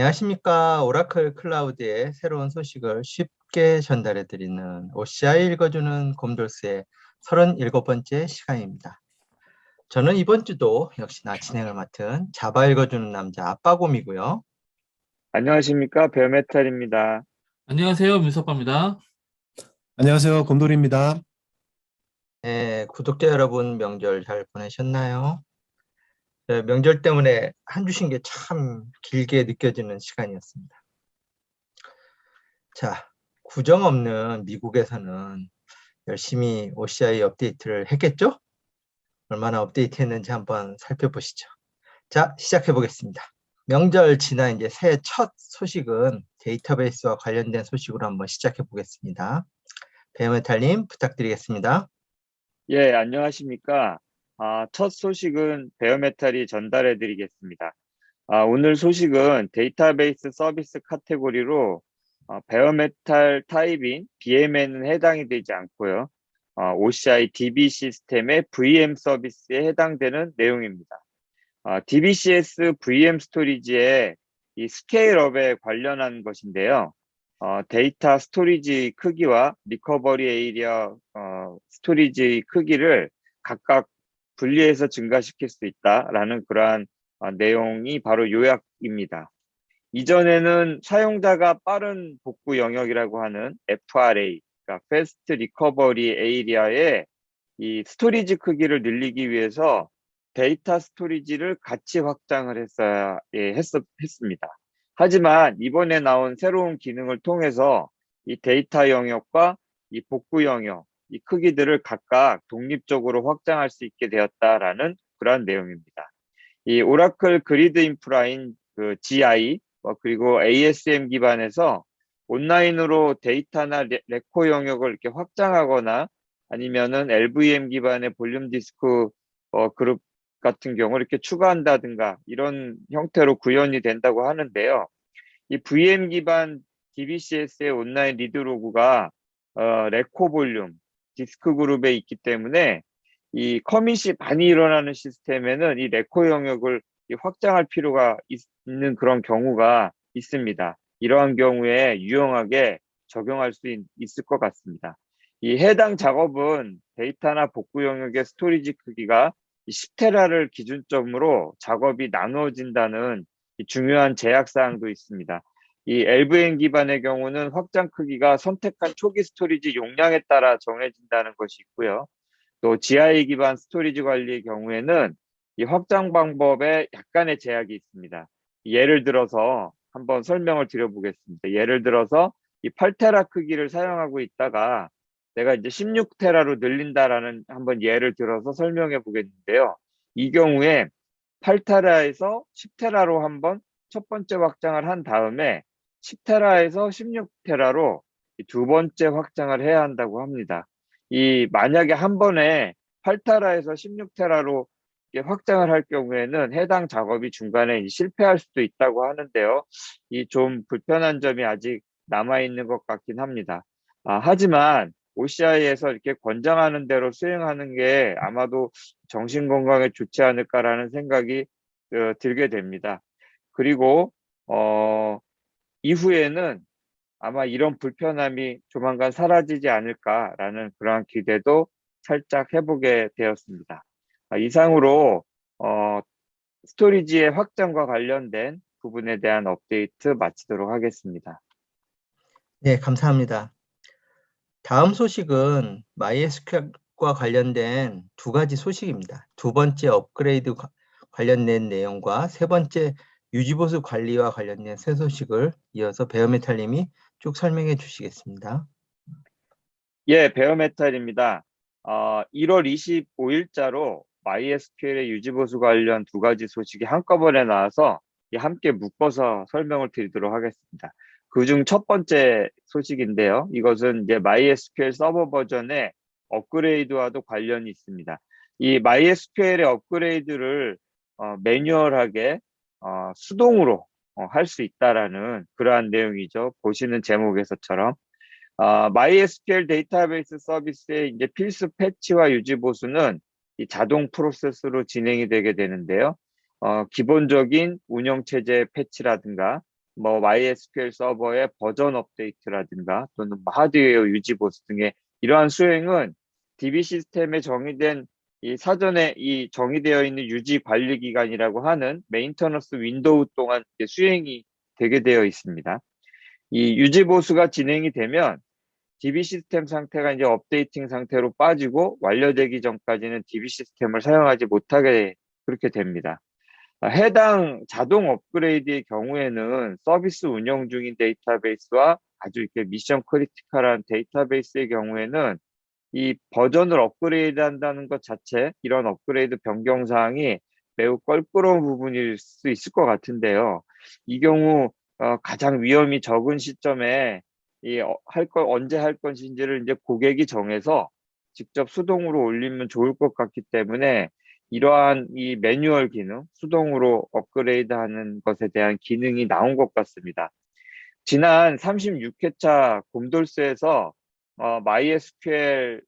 안녕하십니까. 오라클 클라우드의 새로운 소식을 쉽게 전달해 드리는 OCI 읽어주는 곰돌스의 37번째 시간입니다. 저는 이번 주도 역시나 진행을 맡은 자바 읽어주는 남자 아빠곰이고요. 안녕하십니까. 베어메탈입니다. 안녕하세요. 민석빠입니다. 안녕하세요. 곰돌이입니다. 네, 구독자 여러분 명절 잘 보내셨나요? 네, 명절 때문에 한 주 쉰 게 참 길게 느껴지는 시간이었습니다. 자, 구정 없는 미국에서는 열심히 OCI 업데이트를 했겠죠? 얼마나 업데이트했는지 한번 살펴보시죠. 자, 시작해 보겠습니다. 명절 지나 이제 새해 첫 소식은 데이터베이스와 관련된 소식으로 한번 시작해 보겠습니다. 베어메탈님 부탁드리겠습니다. 예, 안녕하십니까. 첫 소식은 베어메탈이 전달해 드리겠습니다. 오늘 소식은 데이터베이스 서비스 카테고리로 베어메탈 타입인 BM에는 해당이 되지 않고요. OCI DB 시스템의 VM 서비스에 해당되는 내용입니다. DBCS VM 스토리지의 이 스케일업에 관련한 것인데요. 데이터 스토리지 크기와 리커버리 에이리아 스토리지 크기를 각각 분리해서 증가시킬 수 있다라는 그러한 내용이 바로 요약입니다. 이전에는 사용자가 빠른 복구 영역이라고 하는 FRA, 그러니까 Fast Recovery Area의 이 스토리지 크기를 늘리기 위해서 데이터 스토리지를 같이 확장을 했습니다. 하지만 이번에 나온 새로운 기능을 통해서 이 데이터 영역과 이 복구 영역, 이 크기들을 각각 독립적으로 확장할 수 있게 되었다라는 그러한 내용입니다. 이 오라클 그리드 인프라인 그 GI 그리고 ASM 기반에서 온라인으로 데이터나 레코 영역을 이렇게 확장하거나 아니면은 LVM 기반의 볼륨 디스크 그룹 같은 경우 이렇게 추가한다든가 이런 형태로 구현이 된다고 하는데요. 이 VM 기반 DBCS의 온라인 리드 로그가 레코 볼륨 디스크 그룹에 있기 때문에 이 커밋이 많이 일어나는 시스템에는 이 레코 영역을 확장할 필요가 있는 그런 경우가 있습니다. 이러한 경우에 유용하게 적용할 수 있을 것 같습니다. 이 해당 작업은 데이터나 복구 영역의 스토리지 크기가 10테라를 기준점으로 작업이 나누어진다는 중요한 제약사항도 있습니다. 이 LVM 기반의 경우는 확장 크기가 선택한 초기 스토리지 용량에 따라 정해진다는 것이 있고요. 또 GI 기반 스토리지 관리의 경우에는 이 확장 방법에 약간의 제약이 있습니다. 예를 들어서 한번 설명을 드려보겠습니다. 예를 들어서 이 8테라 크기를 사용하고 있다가 내가 이제 16테라로 늘린다라는 한번 예를 들어서 설명해 보겠는데요. 이 경우에 8테라에서 10테라로 한번 첫 번째 확장을 한 다음에 10테라에서 16테라로 두 번째 확장을 해야 한다고 합니다. 만약에 한 번에 8테라에서 16테라로 확장을 할 경우에는 해당 작업이 중간에 실패할 수도 있다고 하는데요. 이 좀 불편한 점이 아직 남아있는 것 같긴 합니다. 하지만 OCI에서 이렇게 권장하는 대로 수행하는 게 아마도 정신건강에 좋지 않을까라는 생각이 들게 됩니다. 그리고 이후에는 아마 이런 불편함이 조만간 사라지지 않을까라는 그러한 기대도 살짝 해보게 되었습니다. 이상으로 스토리지의 확장과 관련된 부분에 대한 업데이트 마치도록 하겠습니다. 네, 감사합니다. 다음 소식은 MySQL과 관련된 두 가지 소식입니다. 두 번째 업그레이드 관련된 내용과 세 번째 유지보수 관리와 관련된 새 소식을 이어서 베어메탈님이 쭉 설명해 주시겠습니다. 예, 베어메탈입니다. 1월 25일자로 MySQL의 유지보수 관련 두 가지 소식이 한꺼번에 나와서 함께 묶어서 설명을 드리도록 하겠습니다. 그중 첫 번째 소식인데요. 이것은 이제 MySQL 서버 버전의 업그레이드와도 관련이 있습니다. 이 MySQL의 업그레이드를 매뉴얼하게 수동으로 할 수 있다라는 그러한 내용이죠. 보시는 제목에서처럼 MySQL 데이터베이스 서비스의 이제 필수 패치와 유지 보수는 이 자동 프로세스로 진행이 되게 되는데요. 기본적인 운영체제 패치라든가 뭐 MySQL 서버의 버전 업데이트라든가 또는 뭐 하드웨어 유지 보수 등의 이러한 수행은 DB 시스템에 정의된 이 사전에 이 정의되어 있는 유지 관리 기간이라고 하는 메인터너스 윈도우 동안 이제 수행이 되게 되어 있습니다. 이 유지 보수가 진행이 되면 DB 시스템 상태가 이제 업데이팅 상태로 빠지고 완료되기 전까지는 DB 시스템을 사용하지 못하게 그렇게 됩니다. 해당 자동 업그레이드의 경우에는 서비스 운영 중인 데이터베이스와 아주 이렇게 미션 크리티컬한 데이터베이스의 경우에는 이 버전을 업그레이드 한다는 것 자체, 이런 업그레이드 변경 사항이 매우 껄끄러운 부분일 수 있을 것 같은데요. 이 경우 가장 위험이 적은 시점에 언제 할 것인지를 이제 고객이 정해서 직접 수동으로 올리면 좋을 것 같기 때문에 이러한 이 매뉴얼 기능, 수동으로 업그레이드 하는 것에 대한 기능이 나온 것 같습니다. 지난 36회차 곰돌스에서 MySQL의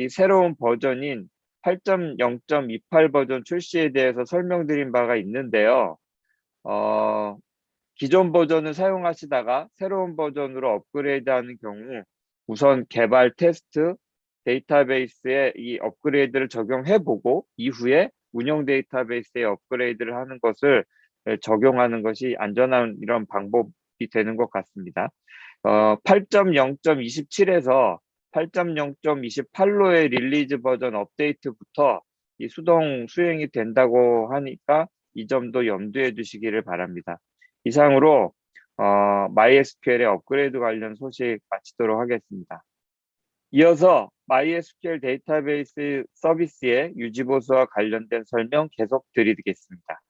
이 새로운 버전인 8.0.28 버전 출시에 대해서 설명드린 바가 있는데요. 기존 버전을 사용하시다가 새로운 버전으로 업그레이드하는 경우 우선 개발 테스트, 데이터베이스에 이 업그레이드를 적용해보고 이후에 운영 데이터베이스에 업그레이드를 하는 것을 적용하는 것이 안전한 이런 방법이 되는 것 같습니다. 8.0.27에서 8.0.28로의 릴리즈 버전 업데이트부터 이 수동 수행이 된다고 하니까 이 점도 염두에 두시기를 바랍니다. 이상으로 MySQL의 업그레이드 관련 소식 마치도록 하겠습니다. 이어서 MySQL 데이터베이스 서비스의 유지보수와 관련된 설명 계속 드리겠습니다.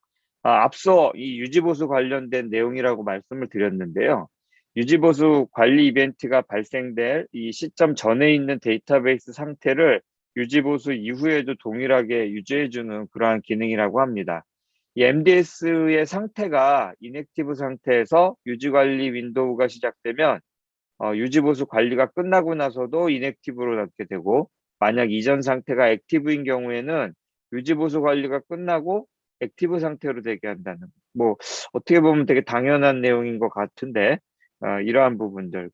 앞서 이 유지보수 관련된 내용이라고 말씀을 드렸는데요. 유지보수 관리 이벤트가 발생될 이 시점 전에 있는 데이터베이스 상태를 유지보수 이후에도 동일하게 유지해주는 그러한 기능이라고 합니다. 이 MDS의 상태가 인액티브 상태에서 유지관리 윈도우가 시작되면 유지보수 관리가 끝나고 나서도 인액티브로 넣게 되고, 만약 이전 상태가 액티브인 경우에는 유지보수 관리가 끝나고 액티브 상태로 되게 한다는, 뭐 어떻게 보면 되게 당연한 내용인 것 같은데 이러한 부분들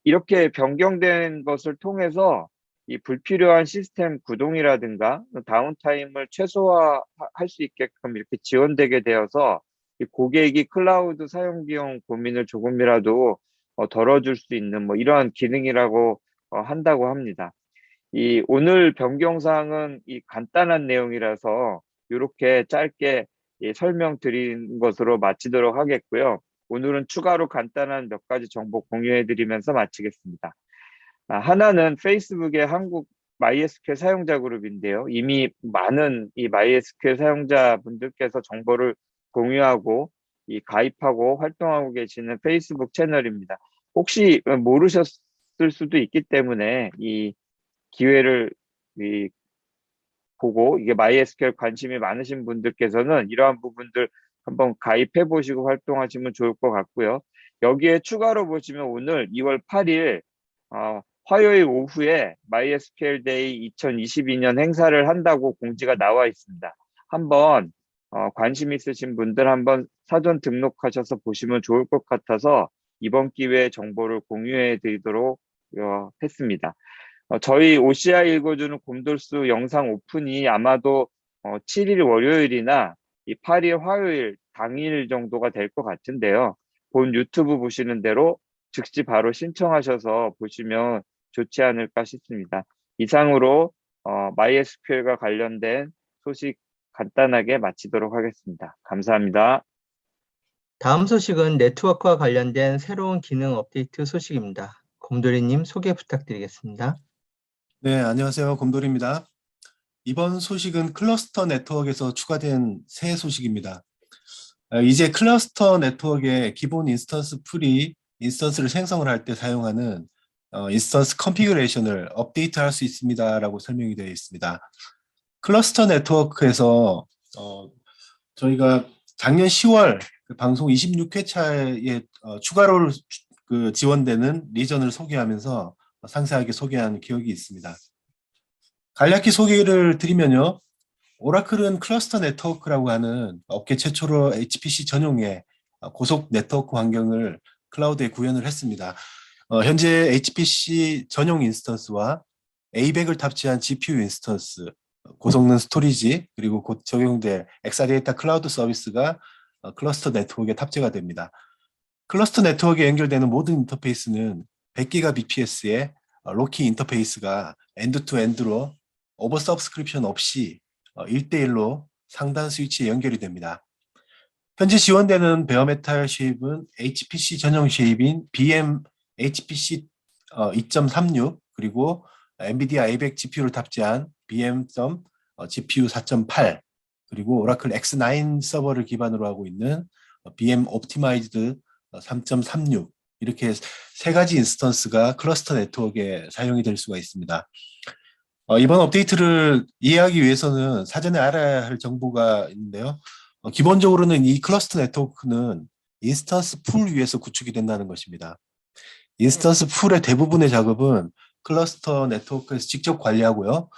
이렇게 변경된 것을 통해서 이 불필요한 시스템 구동이라든가 다운타임을 최소화할 수 있게끔 이렇게 지원되게 되어서 이 고객이 클라우드 사용 비용 고민을 조금이라도 덜어줄 수 있는 뭐 이러한 기능이라고 한다고 합니다. 이 오늘 변경 사항은 이 간단한 내용이라서 이렇게 짧게 설명드린 것으로 마치도록 하겠고요. 오늘은 추가로 간단한 몇 가지 정보 공유해드리면서 마치겠습니다. 하나는 페이스북의 한국 MySQL 사용자 그룹인데요. 이미 많은 이 MySQL 사용자분들께서 정보를 공유하고 가입하고 활동하고 계시는 페이스북 채널입니다. 혹시 모르셨을 수도 있기 때문에 이 기회를 보고 이게 MySQL 관심이 많으신 분들께서는 이러한 부분들 한번 가입해 보시고 활동하시면 좋을 것 같고요. 여기에 추가로 보시면 오늘 2월 8일 화요일 오후에 MySQL Day 2022년 행사를 한다고 공지가 나와 있습니다. 한번 관심 있으신 분들 한번 사전 등록하셔서 보시면 좋을 것 같아서 이번 기회에 정보를 공유해 드리도록 했습니다. 저희 OCI 읽어주는 곰돌수 영상 오픈이 아마도 7일 월요일이나 이 8일 화요일 당일 정도가 될 것 같은데요. 본 유튜브 보시는 대로 즉시 바로 신청하셔서 보시면 좋지 않을까 싶습니다. 이상으로 MySQL과 관련된 소식 간단하게 마치도록 하겠습니다. 감사합니다. 다음 소식은 네트워크와 관련된 새로운 기능 업데이트 소식입니다. 곰돌이님 소개 부탁드리겠습니다. 네, 안녕하세요. 곰돌입니다. 이번 소식은 클러스터 네트워크에서 추가된 새 소식입니다. 이제 클러스터 네트워크의 기본 인스턴스 풀이 인스턴스를 생성을 할 때 사용하는 인스턴스 컨피그레이션을 업데이트할 수 있습니다라고 설명이 되어 있습니다. 클러스터 네트워크에서 저희가 작년 10월 방송 26회차에 추가로 지원되는 리전을 소개하면서 상세하게 소개한 기억이 있습니다. 간략히 소개를 드리면요. 오라클은 클러스터 네트워크라고 하는 업계 최초로 HPC 전용의 고속 네트워크 환경을 클라우드에 구현을 했습니다. 현재 HPC 전용 인스턴스와 ABEC을 탑재한 GPU 인스턴스, 고성능 스토리지, 그리고 곧 적용될 엑사데이터 클라우드 서비스가 클러스터 네트워크에 탑재가 됩니다. 클러스터 네트워크에 연결되는 모든 인터페이스는 100GBps의 로키 인터페이스가 엔드-투-엔드로 오버 서브스크립션 없이 1대1로 상단 스위치에 연결이 됩니다. 현재 지원되는 베어메탈 쉐입은 HPC 전용 쉐입인 BM HPC 2.36 그리고 엔비디아 ABEC GPU를 탑재한 BM GPU 4.8 그리고 오라클 X9 서버를 기반으로 하고 있는 BM 옵티마이즈드 3.36 이렇게 세 가지 인스턴스가 클러스터 네트워크에 사용이 될 수가 있습니다. 이번 업데이트를 이해하기 위해서는 사전에 알아야 할 정보가 있는데요. 기본적으로는 이 클러스터 네트워크는 인스턴스 풀 위에서 구축이 된다는 것입니다. 인스턴스 풀의 대부분의 작업은 클러스터 네트워크에서 직접 관리하고요.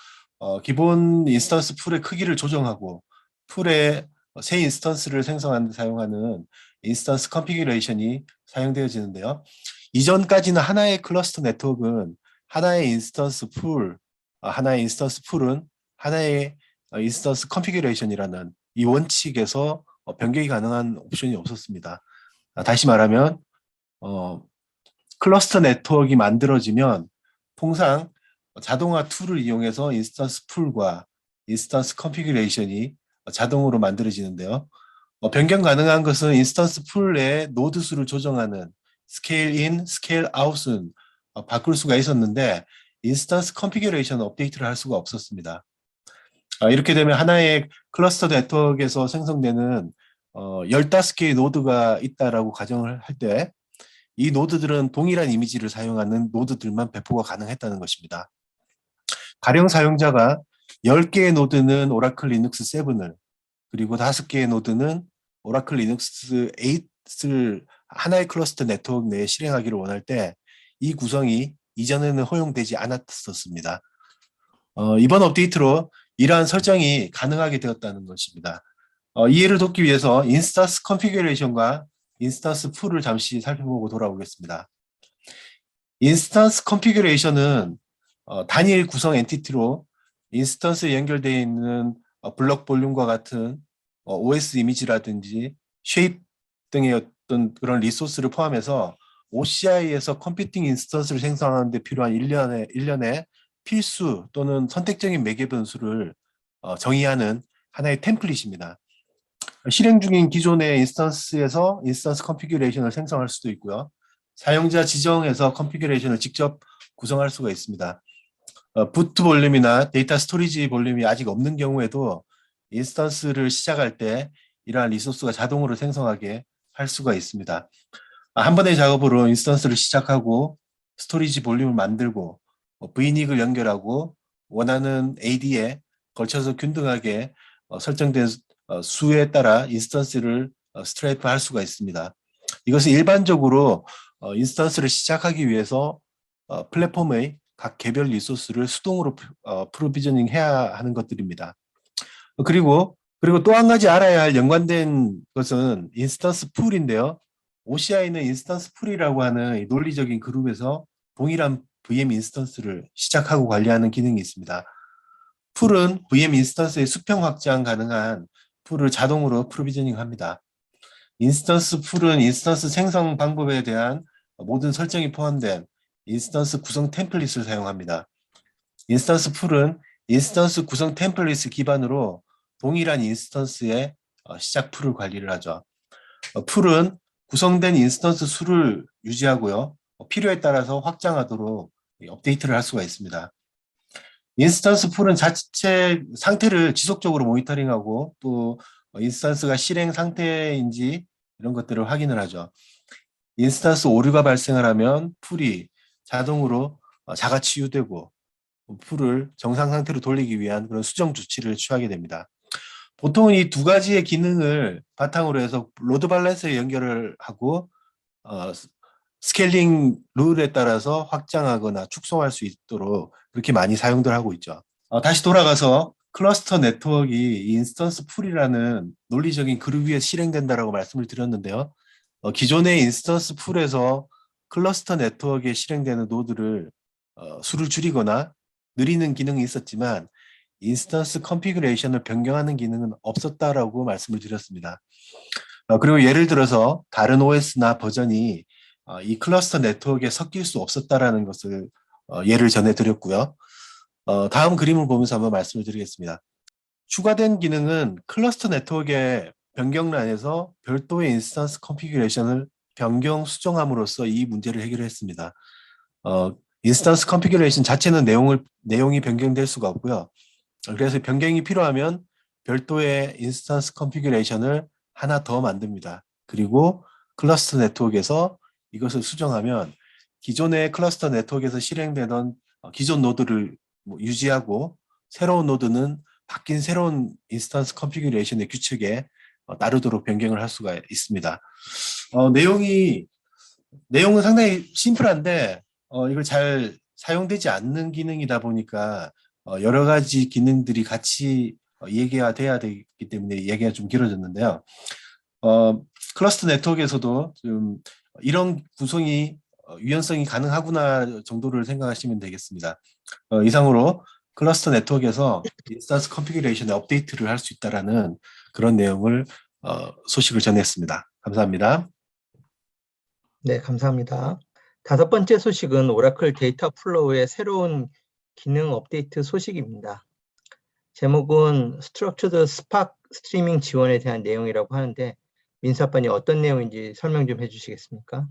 기본 인스턴스 풀의 크기를 조정하고 풀의 새 인스턴스를 생성하는 데 사용하는 인스턴스 컨피규레이션이 사용되어지는데요. 이전까지는 하나의 클러스터 네트워크는 하나의 인스턴스 풀은 하나의 인스턴스 컨피규레이션이라는 이 원칙에서 변경이 가능한 옵션이 없었습니다. 다시 말하면 클러스터 네트워크가 만들어지면 통상 자동화 툴을 이용해서 인스턴스 풀과 인스턴스 컨피규레이션이 자동으로 만들어지는데요. 변경 가능한 것은 인스턴스 풀의 노드 수를 조정하는 스케일 인, 스케일 아웃은 바꿀 수가 있었는데 인스턴스 컨피규레이션 업데이트를 할 수가 없었습니다. 이렇게 되면 하나의 클러스터 네트워크에서 생성되는 15개의 노드가 있다라고 가정을 할 때 이 노드들은 동일한 이미지를 사용하는 노드들만 배포가 가능했다는 것입니다. 가령 사용자가 10개의 노드는 오라클 리눅스 7을 그리고 5개의 노드는 오라클 리눅스 8을 하나의 클러스터 네트워크 내에 실행하기를 원할 때 이 구성이 이전에는 허용되지 않았었습니다. 이번 업데이트로 이러한 설정이 가능하게 되었다는 것입니다. 이해를 돕기 위해서 인스턴스 컨피규레이션과 인스턴스 풀을 잠시 살펴보고 돌아오겠습니다. 인스턴스 컨피규레이션은 단일 구성 엔티티로 인스턴스에 연결되어 있는 블럭 볼륨과 같은 OS 이미지라든지 쉐입 등의 어떤 그런 리소스를 포함해서 OCI에서 컴퓨팅 인스턴스를 생성하는 데 필요한 일련의 필수 또는 선택적인 매개 변수를 정의하는 하나의 템플릿입니다. 실행 중인 기존의 인스턴스에서 인스턴스 컨피규레이션을 생성할 수도 있고요. 사용자 지정에서 컨피규레이션을 직접 구성할 수가 있습니다. 부트 볼륨이나 데이터 스토리지 볼륨이 아직 없는 경우에도 인스턴스를 시작할 때 이러한 리소스가 자동으로 생성하게 할 수가 있습니다. 한 번의 작업으로 인스턴스를 시작하고 스토리지 볼륨을 만들고 V닉을 연결하고 원하는 AD에 걸쳐서 균등하게 설정된 수에 따라 인스턴스를 스트레이프 할 수가 있습니다. 이것은 일반적으로 인스턴스를 시작하기 위해서 플랫폼의 각 개별 리소스를 수동으로 프로비저닝 해야 하는 것들입니다. 그리고 또 한 가지 알아야 할 연관된 것은 인스턴스 풀인데요. OCI는 인스턴스 풀이라고 하는 이 논리적인 그룹에서 동일한 VM 인스턴스를 시작하고 관리하는 기능이 있습니다. 풀은 VM 인스턴스의 수평 확장 가능한 풀을 자동으로 프로비저닝합니다. 인스턴스 풀은 인스턴스 생성 방법에 대한 모든 설정이 포함된 인스턴스 구성 템플릿을 사용합니다. 인스턴스 풀은 인스턴스 구성 템플릿을 기반으로 동일한 인스턴스의 시작 풀을 관리를 하죠. 풀은 구성된 인스턴스 수를 유지하고요. 필요에 따라서 확장하도록 업데이트를 할 수가 있습니다. 인스턴스 풀은 자체 상태를 지속적으로 모니터링하고 또 인스턴스가 실행 상태인지 이런 것들을 확인을 하죠. 인스턴스 오류가 발생을 하면 풀이 자동으로 자가 치유되고 풀을 정상 상태로 돌리기 위한 그런 수정 조치를 취하게 됩니다. 보통은 이 두 가지의 기능을 바탕으로 해서 로드 밸런스에 연결을 하고 스케일링 룰에 따라서 확장하거나 축소할 수 있도록 그렇게 많이 사용들 하고 있죠. 다시 돌아가서 클러스터 네트워크가 인스턴스 풀이라는 논리적인 그룹 위에 실행된다라고 말씀을 드렸는데요. 기존의 인스턴스 풀에서 클러스터 네트워크에 실행되는 노드를 수를 줄이거나 느리는 기능이 있었지만 인스턴스 컨피그레이션을 변경하는 기능은 없었다라고 말씀을 드렸습니다. 그리고 예를 들어서 다른 OS나 버전이 이 클러스터 네트워크에 섞일 수 없었다라는 것을 예를 전해드렸고요. 다음 그림을 보면서 한번 말씀을 드리겠습니다. 추가된 기능은 클러스터 네트워크의 변경란에서 별도의 인스턴스 컨피그레이션을 변경 수정함으로써 이 문제를 해결했습니다. 인스턴스 컨피그레이션 자체는 내용이 변경될 수가 없고요. 그래서 변경이 필요하면 별도의 인스턴스 컨피그레이션을 하나 더 만듭니다. 그리고 클러스터 네트워크에서 이것을 수정하면 기존의 클러스터 네트워크에서 실행되던 기존 노드를 유지하고 새로운 노드는 바뀐 새로운 인스턴스 컨피그레이션의 규칙에 따르도록 변경을 할 수가 있습니다. 내용은 상당히 심플한데 이걸 잘 사용되지 않는 기능이다 보니까 여러 가지 기능들이 같이 얘기가 돼야 되기 때문에 얘기가 좀 길어졌는데요. 클러스터 네트워크에서도 좀 이런 구성이 유연성이 가능하구나 정도를 생각하시면 되겠습니다. 이상으로 클러스터 네트워크에서 인스턴스 컨피그레이션의 업데이트를 할 수 있다라는 그런 내용을 소식을 전했습니다. 감사합니다. 네, 감사합니다. 다섯 번째 소식은 오라클 데이터 플로우의 새로운 기능 업데이트 소식입니다. 제목은 스트럭처드 스팍 스트리밍 지원에 대한 내용이라고 하는데 민수 아빠님 어떤 내용인지 설명 좀 해주시겠습니까?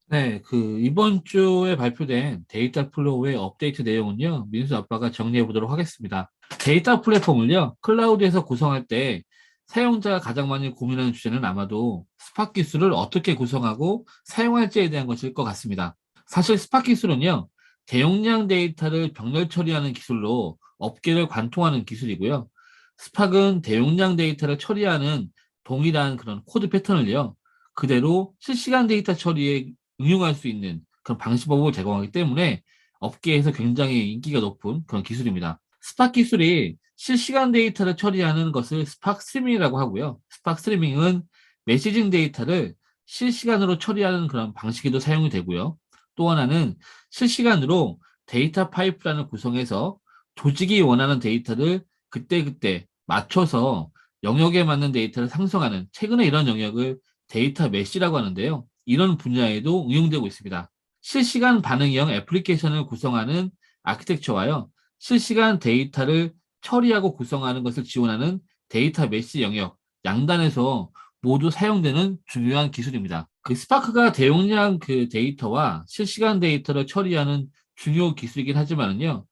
네, 이번 주에 발표된 데이터 플로우의 업데이트 내용은요, 민수 아빠가 정리해 보도록 하겠습니다. 데이터 플랫폼을요, 클라우드에서 구성할 때 사용자가 가장 많이 고민하는 주제는 아마도 스팍 기술을 어떻게 구성하고 사용할지에 대한 것일 것 같습니다. 사실 스팍 기술은요, 대용량 데이터를 병렬 처리하는 기술로 업계를 관통하는 기술이고요. 스팍은 대용량 데이터를 처리하는 동일한 그런 코드 패턴을요, 그대로 실시간 데이터 처리에 응용할 수 있는 그런 방식법을 제공하기 때문에 업계에서 굉장히 인기가 높은 그런 기술입니다. 스팍 기술이 실시간 데이터를 처리하는 것을 스팍 스트리밍이라고 하고요. 스팍 스트리밍은 메시징 데이터를 실시간으로 처리하는 그런 방식에도 사용이 되고요. 또 하나는 실시간으로 데이터 파이프라인을 구성해서 조직이 원하는 데이터를 그때그때 맞춰서 영역에 맞는 데이터를 상성하는 최근에 이런 영역을 데이터 메시라고 하는데요. 이런 분야에도 응용되고 있습니다. 실시간 반응형 애플리케이션을 구성하는 아키텍처와요. 실시간 데이터를 처리하고 구성하는 것을 지원하는 데이터 메시 영역, 양단에서 모두 사용되는 중요한 기술입니다. 스파크가 대용량 데이터와 실시간 데이터를 처리하는 중요 기술이긴 하지만요.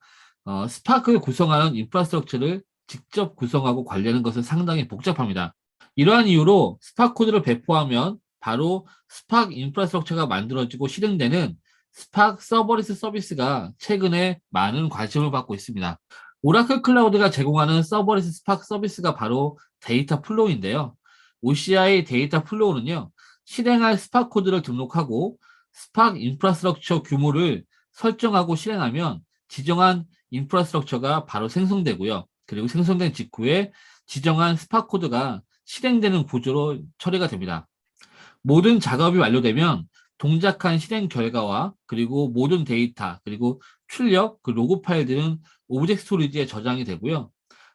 스파크를 구성하는 인프라스트럭처를 직접 구성하고 관리하는 것은 상당히 복잡합니다. 이러한 이유로 스팍 코드를 배포하면 바로 스팍 인프라스트럭처가 만들어지고 실행되는 스팍 서버리스 서비스가 최근에 많은 관심을 받고 있습니다. 오라클 클라우드가 제공하는 서버리스 스팍 서비스가 바로 데이터 플로우인데요. OCI 데이터 플로우는요, 실행할 스팍 코드를 등록하고 스팍 인프라스트럭처 규모를 설정하고 실행하면 지정한 인프라스트럭처가 바로 생성되고요. 그리고 생성된 직후에 지정한 스팍 코드가 실행되는 구조로 처리가 됩니다. 모든 작업이 완료되면 동작한 실행 결과와 그리고 모든 데이터, 그리고 출력, 로그 파일들은 오브젝트 스토리지에 저장이 되고요.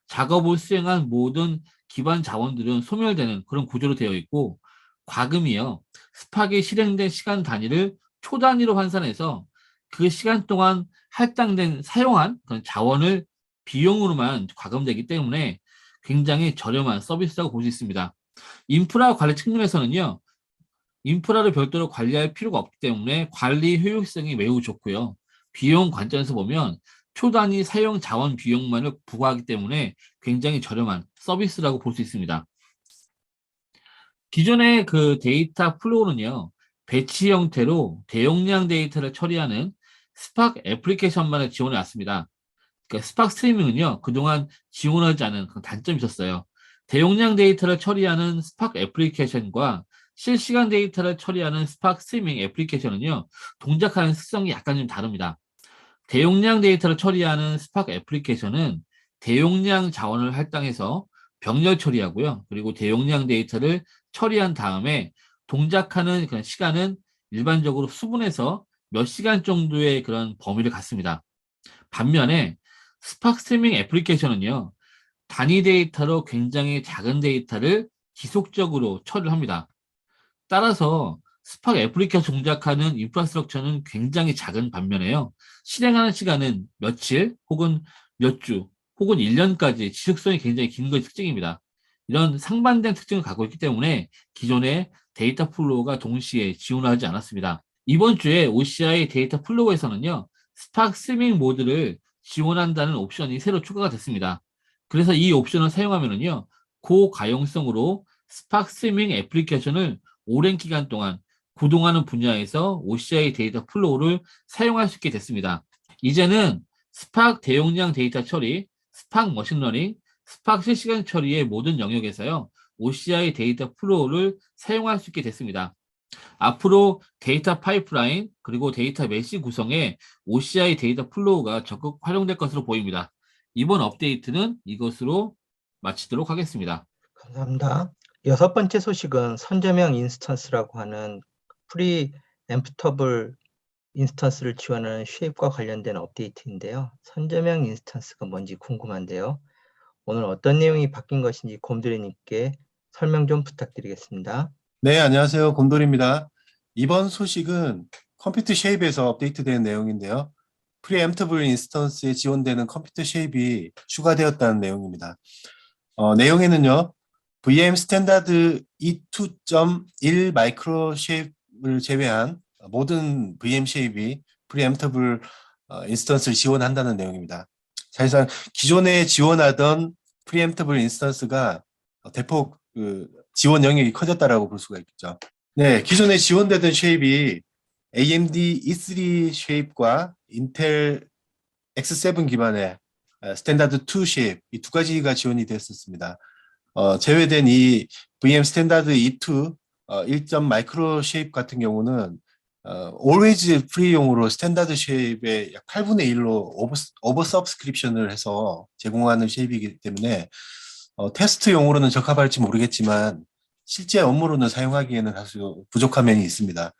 작업을 수행한 모든 기반 자원들은 소멸되는 그런 구조로 되어 있고, 과금이요, 스팍이 실행된 시간 단위를 초 단위로 환산해서 그 시간 동안 사용한 그런 자원을 비용으로만 과금되기 때문에 굉장히 저렴한 서비스라고 볼 수 있습니다. 인프라 관리 측면에서는요, 인프라를 별도로 관리할 필요가 없기 때문에 관리 효율성이 매우 좋고요. 비용 관점에서 보면 초 단위 사용 자원 비용만을 부과하기 때문에 굉장히 저렴한 서비스라고 볼 수 있습니다. 기존의 데이터 플로우는요, 배치 형태로 대용량 데이터를 처리하는 스팍 애플리케이션만을 지원해 왔습니다. 그러니까 스팍 스트리밍은요, 그동안 지원하지 않은 단점이 있었어요. 대용량 데이터를 처리하는 스팍 애플리케이션과 실시간 데이터를 처리하는 스팍 스트리밍 애플리케이션은요, 동작하는 특성이 약간 좀 다릅니다. 대용량 데이터를 처리하는 스팍 애플리케이션은 대용량 자원을 할당해서 병렬 처리하고요. 그리고 대용량 데이터를 처리한 다음에 동작하는 그런 시간은 일반적으로 수분에서 몇 시간 정도의 그런 범위를 갖습니다. 반면에 스팍 스트리밍 애플리케이션은요, 단위 데이터로 굉장히 작은 데이터를 지속적으로 처리를 합니다. 따라서 스팍 애플리케이션 동작하는 인프라스트럭처는 굉장히 작은 반면에요, 실행하는 시간은 며칠 혹은 몇 주 혹은 1년까지 지속성이 굉장히 긴 것이 특징입니다. 이런 상반된 특징을 갖고 있기 때문에 기존의 데이터 플로우가 동시에 지원을 하지 않았습니다. 이번 주에 OCI 데이터 플로우에서는요, 스팍 스트리밍 모드를 지원한다는 옵션이 새로 추가가 됐습니다. 그래서 이 옵션을 사용하면은요, 고가용성으로 스팍 스트리밍 애플리케이션을 오랜 기간 동안 구동하는 분야에서 OCI 데이터 플로우를 사용할 수 있게 됐습니다. 이제는 스팍 대용량 데이터 처리, 스팍 머신러닝, 스팍 실시간 처리의 모든 영역에서요, OCI 데이터 플로우를 사용할 수 있게 됐습니다. 앞으로 데이터 파이프라인 그리고 데이터 메시 구성에 OCI 데이터 플로우가 적극 활용될 것으로 보입니다. 이번 업데이트는 이것으로 마치도록 하겠습니다. 감사합니다. 여섯 번째 소식은 선저명 인스턴스라고 하는 프리 앰프터블 인스턴스를 지원하는 쉐입과 관련된 업데이트인데요. 선저명 인스턴스가 뭔지 궁금한데요. 오늘 어떤 내용이 바뀐 것인지 곰돌이님께 설명 좀 부탁드리겠습니다. 네, 안녕하세요. 곰돌입니다. 이번 소식은 컴퓨터 쉐입에서 업데이트된 내용인데요. 프리엠프터블 인스턴스에 지원되는 컴퓨터 쉐입이 추가되었다는 내용입니다. 내용에는요, VM 스탠다드 E2.1 마이크로 쉐입을 제외한 모든 VM 쉐입이 프리엠프터블 인스턴스를 지원한다는 내용입니다. 사실상 기존에 지원하던 프리엠프터블 인스턴스가 대폭 지원 영역이 커졌다라고 볼 수가 있겠죠. 네, 기존에 지원되던 쉐입이 AMD E3 쉐입과 인텔 X7 기반의 스탠다드 2 쉐입, 이 두 가지가 지원이 됐었습니다. 제외된 이 VM 스탠다드 E2 1점 마이크로 쉐입 같은 경우는 always 프리용으로 스탠다드 쉐입의 약 8분의 1로 오버 서브스크립션을 해서 제공하는 쉐입이기 때문에 테스트용으로는 적합할지 모르겠지만 실제 업무로는 사용하기에는 다소 부족한 면이 있습니다.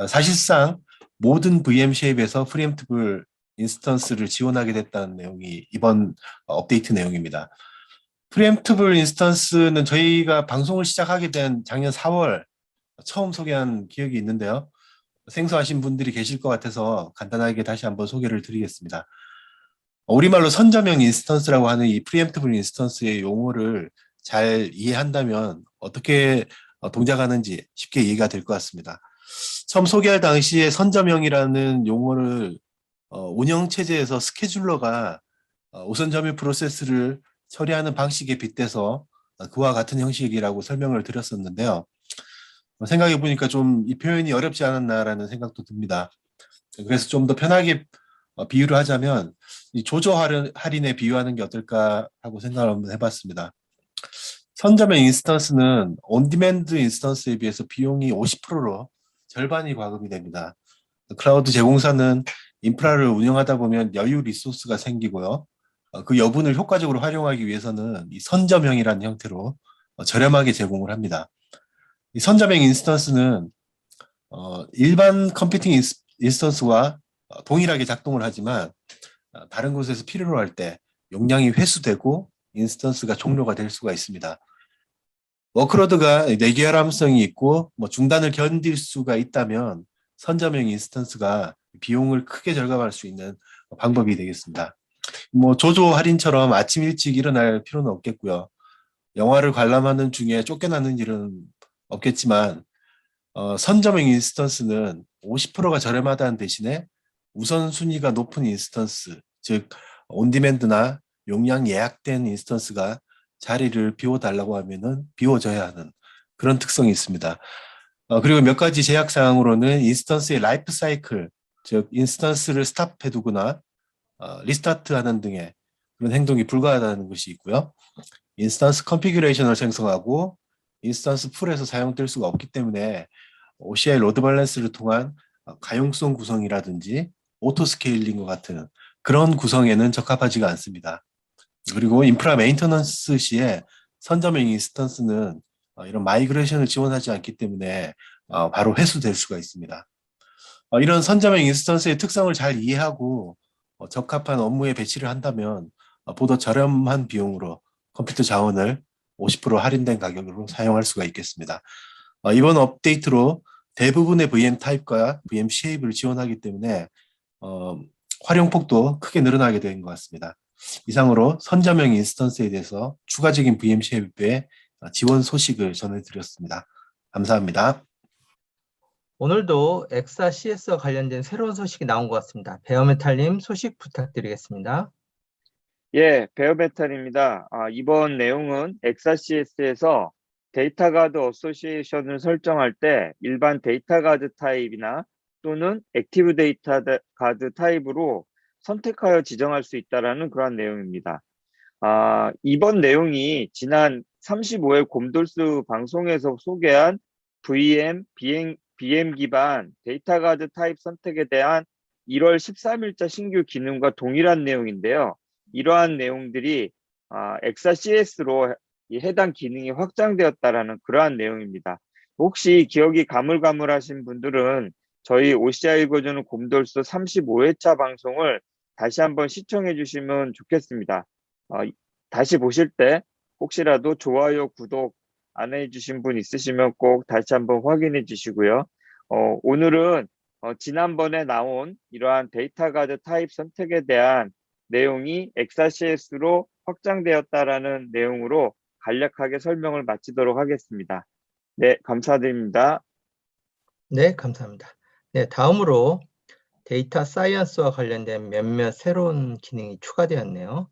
사실상 모든 VM 쉐입에서 프리엠프터블 인스턴스를 지원하게 됐다는 내용이 이번 업데이트 내용입니다. 프리엠프터블 인스턴스는 저희가 방송을 시작하게 된 작년 4월 처음 소개한 기억이 있는데요. 생소하신 분들이 계실 것 같아서 간단하게 다시 한번 소개를 드리겠습니다. 우리말로 선저명 인스턴스라고 하는 이 프리엠프터블 인스턴스의 용어를 잘 이해한다면 어떻게 동작하는지 쉽게 이해가 될 것 같습니다. 처음 소개할 당시에 선저명이라는 용어를 운영체제에서 스케줄러가 우선 점유 프로세스를 처리하는 방식에 빗대서 그와 같은 형식이라고 설명을 드렸었는데요. 생각해 보니까 좀 이 표현이 어렵지 않았나라는 생각도 듭니다. 그래서 좀 더 편하게 비유를 하자면 이 조조 할인에 비유하는 게 어떨까 하고 생각을 한번 해봤습니다. 선점의 인스턴스는 온디맨드 인스턴스에 비해서 비용이 50%로 절반이 과금이 됩니다. 클라우드 제공사는 인프라를 운영하다 보면 여유 리소스가 생기고요. 그 여분을 효과적으로 활용하기 위해서는 이 선점형이라는 형태로 저렴하게 제공을 합니다. 이 선점형 인스턴스는 일반 컴퓨팅 인스턴스와 동일하게 작동을 하지만 다른 곳에서 필요로 할 때 용량이 회수되고 인스턴스가 종료가 될 수가 있습니다. 워크로드가 내결함성이 있고 중단을 견딜 수가 있다면 선점형 인스턴스가 비용을 크게 절감할 수 있는 방법이 되겠습니다. 조조 할인처럼 아침 일찍 일어날 필요는 없겠고요. 영화를 관람하는 중에 쫓겨나는 일은 없겠지만 선점형 인스턴스는 50%가 저렴하다는 대신에 우선순위가 높은 인스턴스, 즉 온디맨드나 용량 예약된 인스턴스가 자리를 비워달라고 하면은 비워져야 하는 그런 특성이 있습니다. 그리고 몇 가지 제약 사항으로는 인스턴스의 라이프 사이클, 즉 인스턴스를 스탑해두거나 리스타트하는 등의 그런 행동이 불가하다는 것이 있고요. 인스턴스 컨피규레이션을 생성하고 인스턴스 풀에서 사용될 수가 없기 때문에 OCI 로드 밸런스를 통한 가용성 구성이라든지 오토 스케일링과 같은 그런 구성에는 적합하지가 않습니다. 그리고 인프라 메인터넌스 시에 선점형 인스턴스는 이런 마이그레이션을 지원하지 않기 때문에 바로 회수될 수가 있습니다. 이런 선점형 인스턴스의 특성을 잘 이해하고 적합한 업무에 배치를 한다면 보다 저렴한 비용으로 컴퓨터 자원을 50% 할인된 가격으로 사용할 수가 있겠습니다. 이번 업데이트로 대부분의 VM 타입과 VM 쉐입을 지원하기 때문에 활용폭도 크게 늘어나게 된 것 같습니다. 이상으로 선점형 인스턴스에 대해서 추가적인 VM 쉐입의 지원 소식을 전해드렸습니다. 감사합니다. 오늘도 엑사 CS와 관련된 새로운 소식이 나온 것 같습니다. 베어메탈님 소식 부탁드리겠습니다. 예, 베어메탈입니다. 이번 내용은 엑사CS에서 데이터 가드 어소시에이션을 설정할 때 일반 데이터 가드 타입이나 또는 액티브 데이터 가드 타입으로 선택하여 지정할 수 있다는 그런 내용입니다. 이번 내용이 지난 35회 곰돌스 방송에서 소개한 VM 기반 데이터 가드 타입 선택에 대한 1월 13일자 신규 기능과 동일한 내용인데요. 이러한 내용들이 엑사 CS로 해당 기능이 확장되었다라는 그러한 내용입니다. 혹시 기억이 가물가물하신 분들은 저희 OCI 읽어주는 곰돌스 35회차 방송을 다시 한번 시청해 주시면 좋겠습니다. 다시 보실 때 혹시라도 좋아요, 구독 안 해주신 분 있으시면 꼭 다시 한번 확인해 주시고요. 오늘은 지난번에 나온 이러한 데이터 가드 타입 선택에 대한 내용이 엑사CS로 확장되었다라는 내용으로 간략하게 설명을 마치도록 하겠습니다. 네, 감사드립니다. 네, 감사합니다. 네, 다음으로 데이터 사이언스와 관련된 몇몇 새로운 기능이 추가되었네요.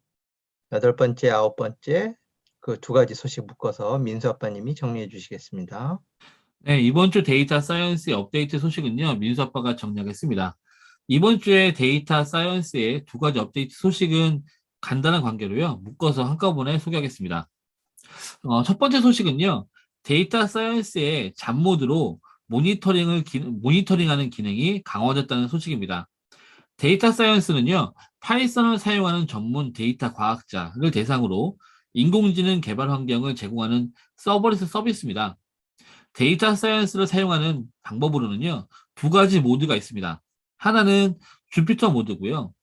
8번째, 9번째 그 두 가지 소식 묶어서 민수 아빠님이 정리해 주시겠습니다. 네, 이번 주 데이터 사이언스의 업데이트 소식은요, 민수 아빠가 정리하겠습니다. 이번 주에 데이터 사이언스의 두 가지 업데이트 소식은 간단한 관계로요, 묶어서 한꺼번에 소개하겠습니다. 첫 번째 소식은요, 데이터 사이언스의 잡모드로 모니터링하는 기능이 강화됐다는 소식입니다. 데이터 사이언스는요, 파이썬을 사용하는 전문 데이터 과학자를 대상으로 인공지능 개발 환경을 제공하는 서버리스 서비스입니다. 데이터 사이언스를 사용하는 방법으로는요, 두 가지 모드가 있습니다. 하나는 주피터 모드고요.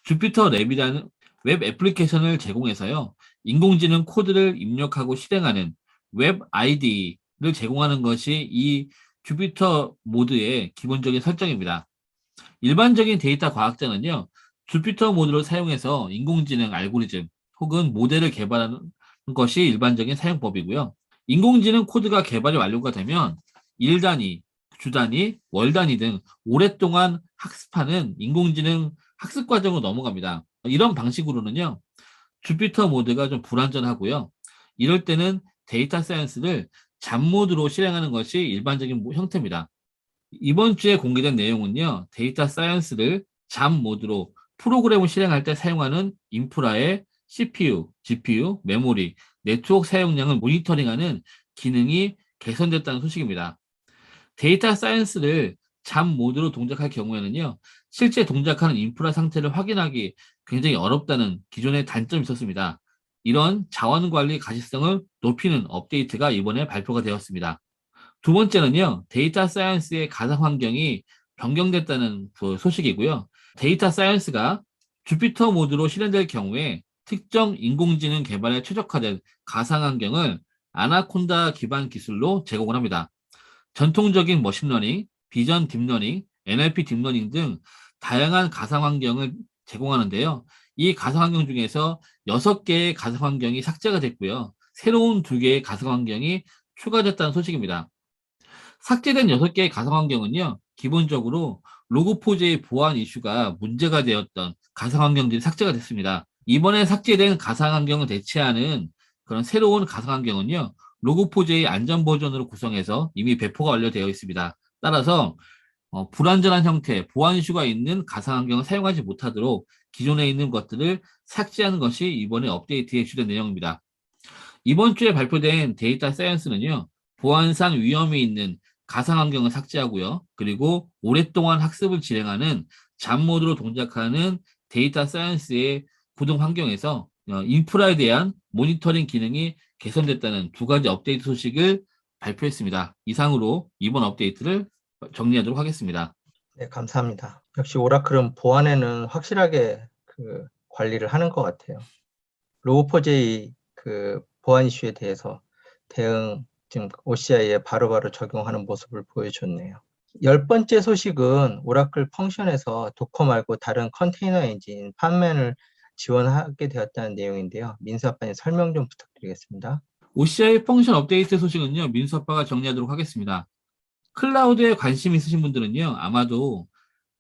주피터 랩이라는 웹 애플리케이션을 제공해서요, 인공지능 코드를 입력하고 실행하는 웹 IDE를 제공하는 것이 이 주피터 모드의 기본적인 설정입니다. 일반적인 데이터 과학자는요, 주피터 모드를 사용해서 인공지능 알고리즘 혹은 모델을 개발하는 것이 일반적인 사용법이고요. 인공지능 코드가 개발이 완료가 되면 일 단위, 주 단위, 월 단위 등 오랫동안 학습하는 인공지능 학습 과정으로 넘어갑니다. 이런 방식으로는요, 주피터 모드가 좀 불완전하고요. 이럴 때는 데이터 사이언스를 잡 모드로 실행하는 것이 일반적인 형태입니다. 이번 주에 공개된 내용은요, 데이터 사이언스를 잡 모드로 프로그램을 실행할 때 사용하는 인프라의 CPU, GPU, 메모리, 네트워크 사용량을 모니터링하는 기능이 개선됐다는 소식입니다. 데이터 사이언스를 잡 모드로 동작할 경우에는요, 실제 동작하는 인프라 상태를 확인하기 굉장히 어렵다는 기존의 단점이 있었습니다. 이런 자원 관리 가시성을 높이는 업데이트가 이번에 발표가 되었습니다. 두 번째는요, 데이터 사이언스의 가상 환경이 변경됐다는 그 소식이고요. 데이터 사이언스가 주피터 모드로 실행될 경우에 특정 인공지능 개발에 최적화된 가상 환경을 아나콘다 기반 기술로 제공을 합니다. 전통적인 머신러닝, 비전 딥러닝, NLP 딥러닝 등 다양한 가상 환경을 제공하는데요. 이 가상 환경 중에서 6개의 가상 환경이 삭제가 됐고요. 새로운 2개의 가상 환경이 추가됐다는 소식입니다. 삭제된 6개의 가상 환경은요, 기본적으로 로그포즈의 보안 이슈가 문제가 되었던 가상 환경들이 삭제가 됐습니다. 이번에 삭제된 가상 환경을 대체하는 그런 새로운 가상 환경은요, 로그포즈의 안전 버전으로 구성해서 이미 배포가 완료되어 있습니다. 따라서 불완전한 형태, 보안 이슈가 있는 가상 환경을 사용하지 못하도록 기존에 있는 것들을 삭제하는 것이 이번에 업데이트에 주된 내용입니다. 이번 주에 발표된 데이터 사이언스는요, 보안상 위험이 있는 가상 환경을 삭제하고요. 그리고 오랫동안 학습을 진행하는 잡 모드로 동작하는 데이터 사이언스의 구동 환경에서 인프라에 대한 모니터링 기능이 개선됐다는 두 가지 업데이트 소식을 발표했습니다. 이상으로 이번 업데이트를 정리하도록 하겠습니다. 네, 감사합니다. 역시 오라클은 보안에는 확실하게 그 관리를 하는 것 같아요. 로우4j 그 보안 이슈에 대해서 대응 지금 OCI에 바로바로 적용하는 모습을 보여줬네요. 10번째 소식은 오라클 펑션에서 도커 말고 다른 컨테이너 엔진 판맨을 지원하게 되었다는 내용인데요. 민수 아빠님 설명 좀 부탁드리겠습니다. OCI 펑션 업데이트 소식은요, 민수 아빠가 정리하도록 하겠습니다. 클라우드에 관심 있으신 분들은요, 아마도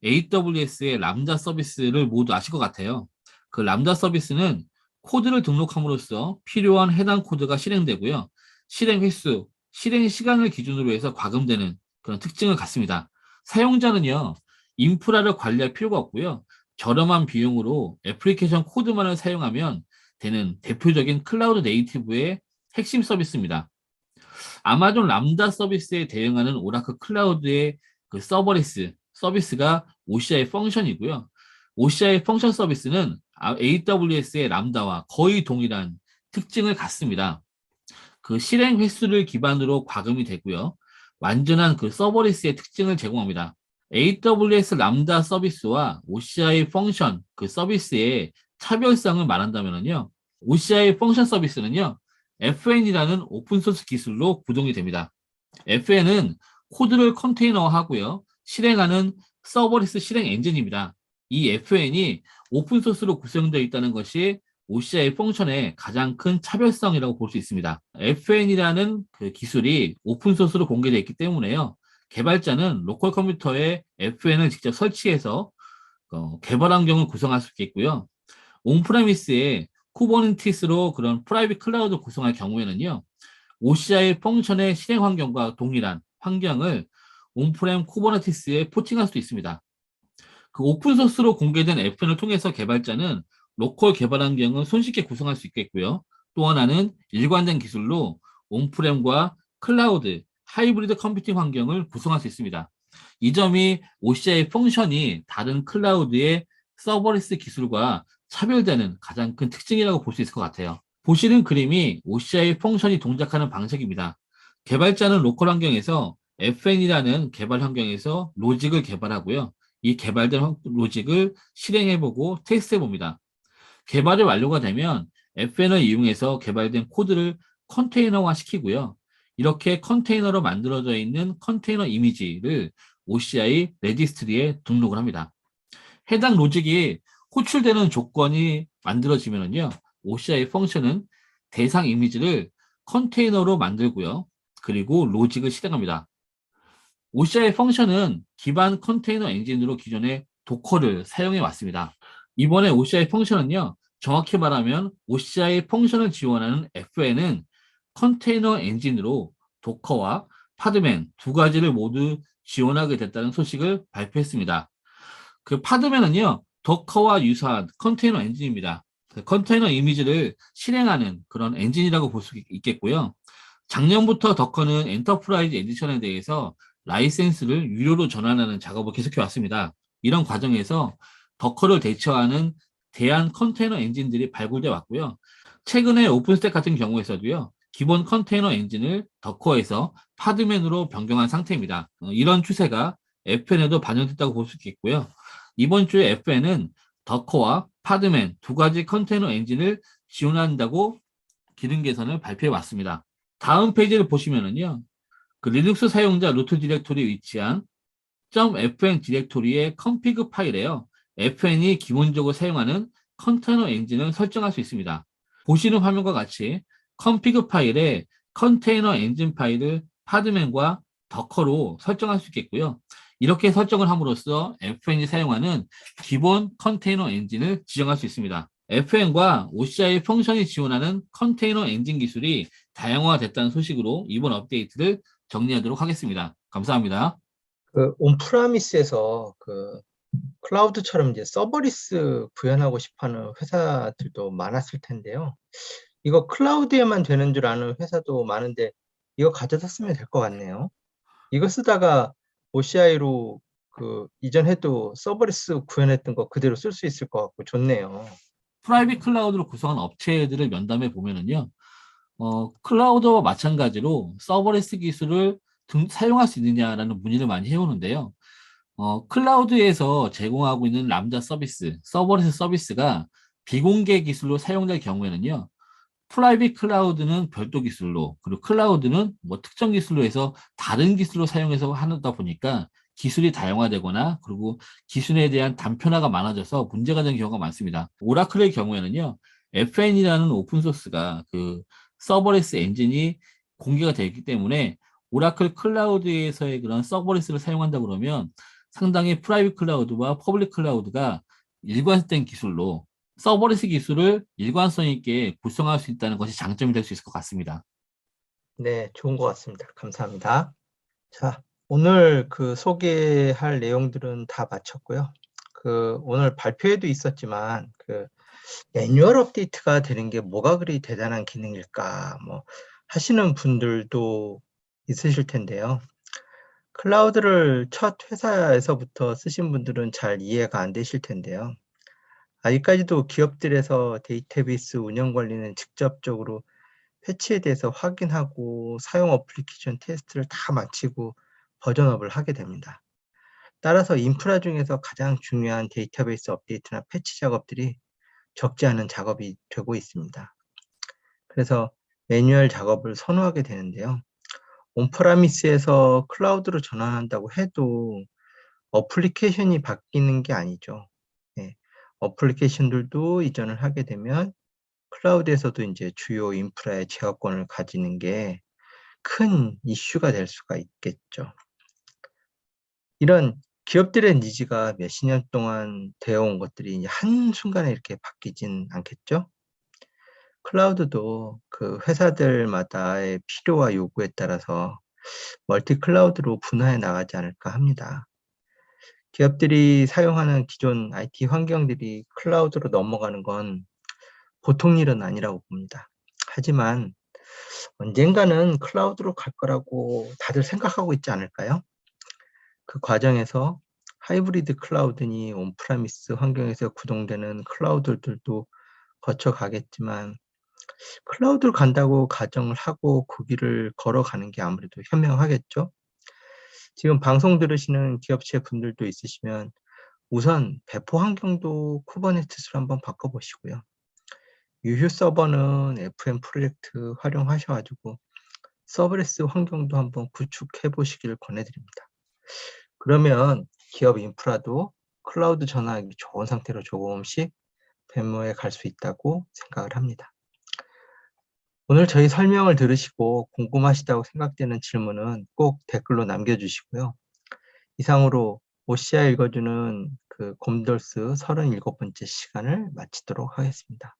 AWS의 람다 서비스를 모두 아실 것 같아요. 그 람다 서비스는 코드를 등록함으로써 필요한 해당 코드가 실행되고요. 실행 횟수, 실행 시간을 기준으로 해서 과금되는 그런 특징을 갖습니다. 사용자는요, 인프라를 관리할 필요가 없고요. 저렴한 비용으로 애플리케이션 코드만을 사용하면 되는 대표적인 클라우드 네이티브의 핵심 서비스입니다. 아마존 람다 서비스에 대응하는 오라클 클라우드의 그 서버리스 서비스가 OCI 펑션이고요. OCI 펑션 서비스는 AWS의 람다와 거의 동일한 특징을 갖습니다. 그 실행 횟수를 기반으로 과금이 되고요. 완전한 그 서버리스의 특징을 제공합니다. AWS 람다 서비스와 OCI 펑션 그 서비스의 차별성을 말한다면요. OCI 펑션 서비스는요. FN이라는 오픈소스 기술로 구동이 됩니다. FN은 코드를 컨테이너화하고요. 실행하는 서버리스 실행 엔진입니다. 이 FN이 오픈소스로 구성되어 있다는 것이 OCI 펑션의 가장 큰 차별성이라고 볼 수 있습니다. FN이라는 그 기술이 오픈소스로 공개되어 있기 때문에요. 개발자는 로컬 컴퓨터에 FN을 직접 설치해서 개발 환경을 구성할 수 있겠고요. 온프레미스에 쿠버네티스로 그런 프라이빗 클라우드 구성할 경우에는요. OCI 펑션의 실행 환경과 동일한 환경을 온프렘 쿠버네티스에 포팅할 수도 있습니다. 그 오픈소스로 공개된 FN을 통해서 개발자는 로컬 개발 환경을 손쉽게 구성할 수 있겠고요. 또 하나는 일관된 기술로 온프렘과 클라우드, 하이브리드 컴퓨팅 환경을 구성할 수 있습니다. 이 점이 OCI 펑션이 다른 클라우드의 서버리스 기술과 차별되는 가장 큰 특징이라고 볼 수 있을 것 같아요. 보시는 그림이 OCI 펑션이 동작하는 방식입니다. 개발자는 로컬 환경에서 FN이라는 개발 환경에서 로직을 개발하고요. 이 개발된 로직을 실행해보고 테스트해봅니다. 개발이 완료가 되면 FN을 이용해서 개발된 코드를 컨테이너화 시키고요. 이렇게 컨테이너로 만들어져 있는 컨테이너 이미지를 OCI 레지스트리에 등록을 합니다. 해당 로직이 호출되는 조건이 만들어지면요. OCI 펑션은 대상 이미지를 컨테이너로 만들고요. 그리고 로직을 실행합니다. OCI 펑션은 기반 컨테이너 엔진으로 기존에 도커를 사용해 왔습니다. 이번에 OCI 펑션은요. 정확히 말하면 OCI 펑션을 지원하는 FN은 컨테이너 엔진으로 도커와 파드맨 두 가지를 모두 지원하게 됐다는 소식을 발표했습니다. 그 파드맨은요. 도커와 유사한 컨테이너 엔진입니다. 그 컨테이너 이미지를 실행하는 그런 엔진이라고 볼 수 있겠고요. 작년부터 도커는 엔터프라이즈 에디션에 대해서 라이센스를 유료로 전환하는 작업을 계속해 왔습니다. 이런 과정에서 도커를 대처하는 대안 컨테이너 엔진들이 발굴돼 왔고요. 최근에 오픈스택 같은 경우에서도요. 기본 컨테이너 엔진을 도커에서 파드맨으로 변경한 상태입니다. 이런 추세가 FN에도 반영됐다고 볼 수 있겠고요. 이번 주에 FN은 도커와 파드맨 두 가지 컨테이너 엔진을 지원한다고 기능 개선을 발표해 왔습니다. 다음 페이지를 보시면은요. 그 리눅스 사용자 루트 디렉토리에 위치한 .fn 디렉토리의 config 파일에요. FN이 기본적으로 사용하는 컨테이너 엔진을 설정할 수 있습니다. 보시는 화면과 같이 config 파일에 컨테이너 엔진 파일을 파드맨과 도커로 설정할 수 있겠고요. 이렇게 설정을 함으로써 FN이 사용하는 기본 컨테이너 엔진을 지정할 수 있습니다. FN과 OCI 펑션이 지원하는 컨테이너 엔진 기술이 다양화됐다는 소식으로 이번 업데이트를 정리하도록 하겠습니다. 감사합니다. 그 온프라미스에서 그 클라우드처럼 이제 서버리스 구현하고 싶어하는 회사들도 많았을 텐데요. 이거 클라우드에만 되는 줄 아는 회사도 많은데 이거 가져다 쓰면 될 것 같네요. 이거 쓰다가 OCI로 그 이전에도 서버리스 구현했던 거 그대로 쓸 수 있을 것 같고 좋네요. 프라이빗 클라우드로 구성한 업체들을 면담해 보면은요, 클라우드와 마찬가지로 서버레스 기술을 사용할 수 있느냐라는 문의를 많이 해오는데요. 클라우드에서 제공하고 있는 람다 서비스, 서버레스 서비스가 비공개 기술로 사용될 경우에는요, 프라이빗 클라우드는 별도 기술로, 그리고 클라우드는 뭐 특정 기술로 해서 다른 기술로 사용해서 하다 보니까 기술이 다양화되거나 그리고 기술에 대한 단편화가 많아져서 문제가 되는 경우가 많습니다. 오라클의 경우에는요, FN이라는 오픈소스가 그 서버레스 엔진이 공개가 되어 있기 때문에 오라클 클라우드에서의 그런 서버레스를 사용한다 그러면 상당히 프라이빗 클라우드와 퍼블릭 클라우드가 일관된 기술로 서버레스 기술을 일관성 있게 구성할 수 있다는 것이 장점이 될 수 있을 것 같습니다. 네, 좋은 것 같습니다. 감사합니다. 자, 오늘 그 소개할 내용들은 다 마쳤고요. 오늘 발표에도 있었지만 매뉴얼 업데이트가 되는 게 뭐가 그리 대단한 기능일까 뭐 하시는 분들도 있으실 텐데요. 클라우드를 첫 회사에서부터 쓰신 분들은 잘 이해가 안 되실 텐데요. 아직까지도 기업들에서 데이터베이스 운영 관리는 직접적으로 패치에 대해서 확인하고 사용 어플리케이션 테스트를 다 마치고 버전업을 하게 됩니다. 따라서 인프라 중에서 가장 중요한 데이터베이스 업데이트나 패치 작업들이 적지 않은 작업이 되고 있습니다. 그래서 매뉴얼 작업을 선호하게 되는데요. 온프라미스에서 클라우드로 전환한다고 해도 어플리케이션이 바뀌는 게 아니죠. 네, 어플리케이션들도 이전을 하게 되면 클라우드에서도 이제 주요 인프라의 제어권을 가지는 게 큰 이슈가 될 수가 있겠죠. 이런 기업들의 니즈가 몇십 년 동안 되어온 것들이 이제 한순간에 이렇게 바뀌진 않겠죠? 클라우드도 그 회사들마다의 필요와 요구에 따라서 멀티 클라우드로 분화해 나가지 않을까 합니다. 기업들이 사용하는 기존 IT 환경들이 클라우드로 넘어가는 건 보통 일은 아니라고 봅니다. 하지만 언젠가는 클라우드로 갈 거라고 다들 생각하고 있지 않을까요? 그 과정에서 하이브리드 클라우드니 온프라미스 환경에서 구동되는 클라우드들도 거쳐가겠지만 클라우드를 간다고 가정을 하고 그 길을 걸어가는 게 아무래도 현명하겠죠? 지금 방송 들으시는 기업체 분들도 있으시면 우선 배포 환경도 쿠버네티스로 한번 바꿔보시고요. 유휴 서버는 FM 프로젝트 활용하셔가지고 서브레스 환경도 한번 구축해 보시길 권해드립니다. 그러면 기업 인프라도 클라우드 전환하기 좋은 상태로 조금씩 변모해 갈 수 있다고 생각을 합니다. 오늘 저희 설명을 들으시고 궁금하시다고 생각되는 질문은 꼭 댓글로 남겨주시고요. 이상으로 OCR 읽어주는 그 곰돌스 37번째 시간을 마치도록 하겠습니다.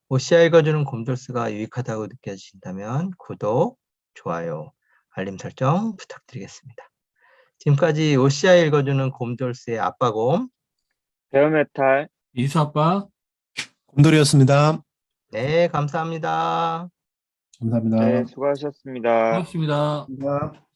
OCR 읽어주는 곰돌스가 유익하다고 느껴지신다면 구독, 좋아요, 알림 설정 부탁드리겠습니다. 지금까지 OCR 읽어주는 곰돌스의 아빠곰. 베어메탈. 이수아빠. 곰돌이었습니다. 네, 감사합니다. 감사합니다. 네, 수고하셨습니다. 고맙습니다. 감사합니다.